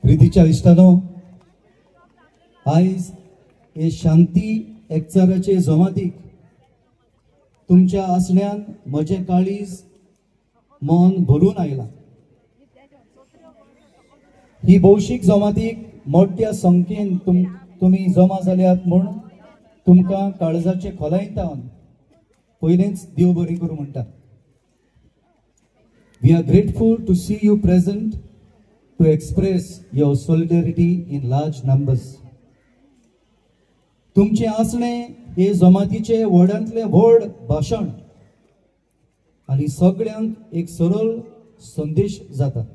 प्रितीच्या इश्टानो, आयज हे शांती एकचाराचे जमातीक तुमच्या आसण्यान म्हजें काळीज मन भरून आयला। ही भौशीक जमातीक मोठ्या संख्येन तुम्ही जमा जाल्यात म्हूण तुमकां काळजाचे खोलायेंतल्यान पयलेंच देव बरी करूं म्हणटा। We are grateful to see you present to express your solidarity in large numbers. तुमचे आसणे हे जमातीचे व्हडांतले व्हड भाशण आणि सगळ्यांक एक सरळ संदेश जाता।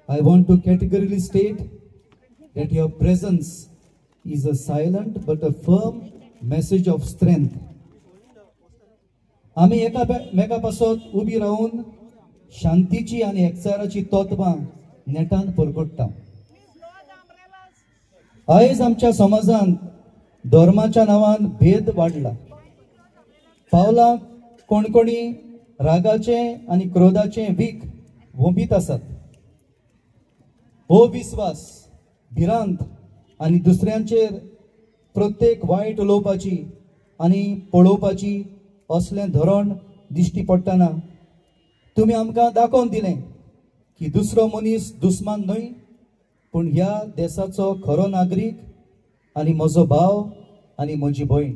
I want to categorically state that your presence is a silent but a firm message of strength. आम्ही एका पासत उबी राहून शांतीची आणि एकचाराची तत्वां नेटान परगट्टा। आयज आमच्या समाजांत धर्माच्या नांवान भेद वाडला। पावलां कोणकोणी रागाचे आणि क्रोधाचे वीख वोंबीत आसात। अविश्वास, भिरांत आणि दुसऱ्यांचेर प्रत्येक वायट उलोवपाची आणि पळोवपाची असलें धोरण दिश्टी पडटना तुम्ही आमकां दाखोवन दिलें की दुसरो मनीस दुस्मान न्हय, पूण ह्या देशाचो खरो नागरीक आणि म्हजो भाव आणि म्हजी भयण।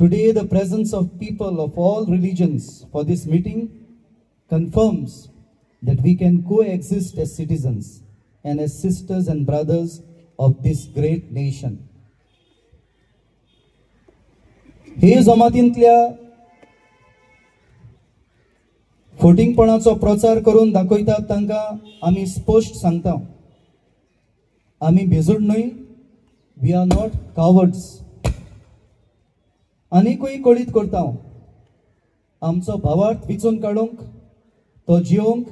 Today the presence of people of all religions for this meeting confirms that we can coexist as citizens and as sisters and brothers of this great nation. हे जमातींतल्या फटींगपणाचो प्रचार करून दाखयतात तांकां आमी स्पश्ट सांगता, आमी भिजूड न्हय, वी आर नॉट कावर्ड्स। आनीकूय कळीत करता, आमचो भावार्थ विचून काडूंक, तो जियोंक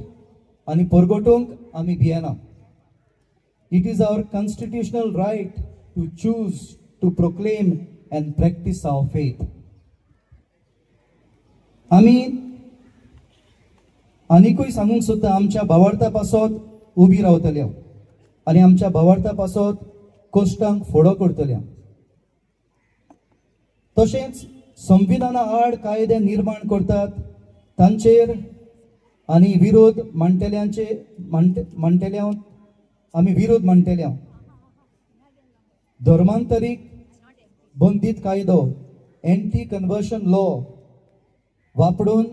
आणि परगटूंक आमी भियेना। It is our constitutional right to choose to proclaim and practice our faith. आमी आनीकूय सांगूंक सोदता, आमच्या भावार्था पासत उबी रावतल्या आणि आमच्या भावार्था पासत कश्टांक फुडो करतल्या। तशेंच संविधाना आड कायदे निर्माण करतात तांचेर आणि विरोध मांडटेल्या आमी विरोध मांडटेल्या। धर्मांतरीक बंदीत कायदो एंटी कन्वर्शन लॉ वापरून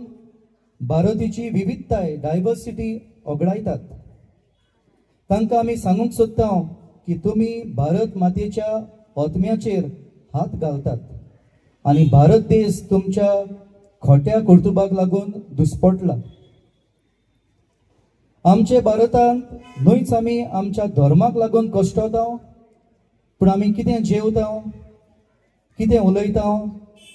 भारतीची विविधताय डायवर्सिटी ओगडायतात। तांकां आमी सांगूंक सोदता की तुमी भारत मातेच्या आत्म्याचेर हात घालतात आणि भारत देश तुमच्या खोट्या कर्तुबाक लागून दुस्पटला। आमचे भारतांत न्हयच आमी आमच्या धर्माक लागून कश्टता, पूण आमी कितें जेवता, कितें उलयता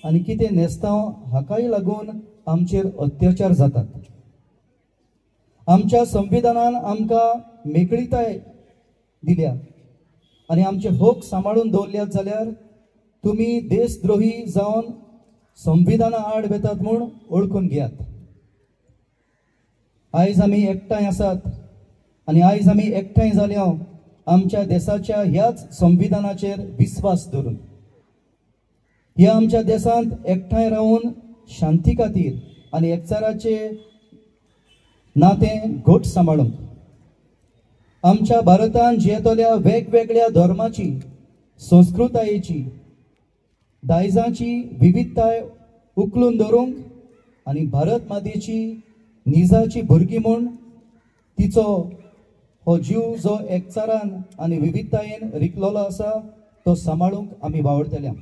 आणि कितें न्हेसता हाकाय लागून आमचेर अत्याचार जातात। आमच्या संविधानान आमकां मेकळीताय दिल्या आणि आमचे हक सांबाळून दवरल्यात, जाल्यार तुमी देशद्रोही जावन संविधाना आड वेतात म्हूण ओळखून घेयात। आयज आमी एकठांय आसात आणि आयज आमी एकठांय जाल्या आमच्या देशाच्या ह्याच संविधानाचेर विश्वास धरून। ह्या आमच्या देशांत एकठांय राहून शांती खातीर आणि एकचाराचे नातें घट सांबाळूंक आमच्या भारतांत जियेतल्या वेगवेगळ्या धर्माची, संस्कृतायेची, दायजांची विविधताय उखलून दवरूंक आणि भारत मातेची निजाची भुरगीं म्हूण तिचो हो जीव जो एकचारान आणि विविधतायेन रिकलोलो आसा तो सांबाळूंक आमी वावरतल्या।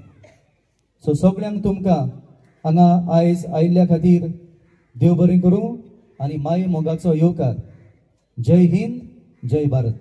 सो सगळ्यांक तुमकां हांगा आयज आयिल्ल्या खातीर देव बरें करूं आणि माये मोगाचो येवकार। जय हिंद, जय भारत।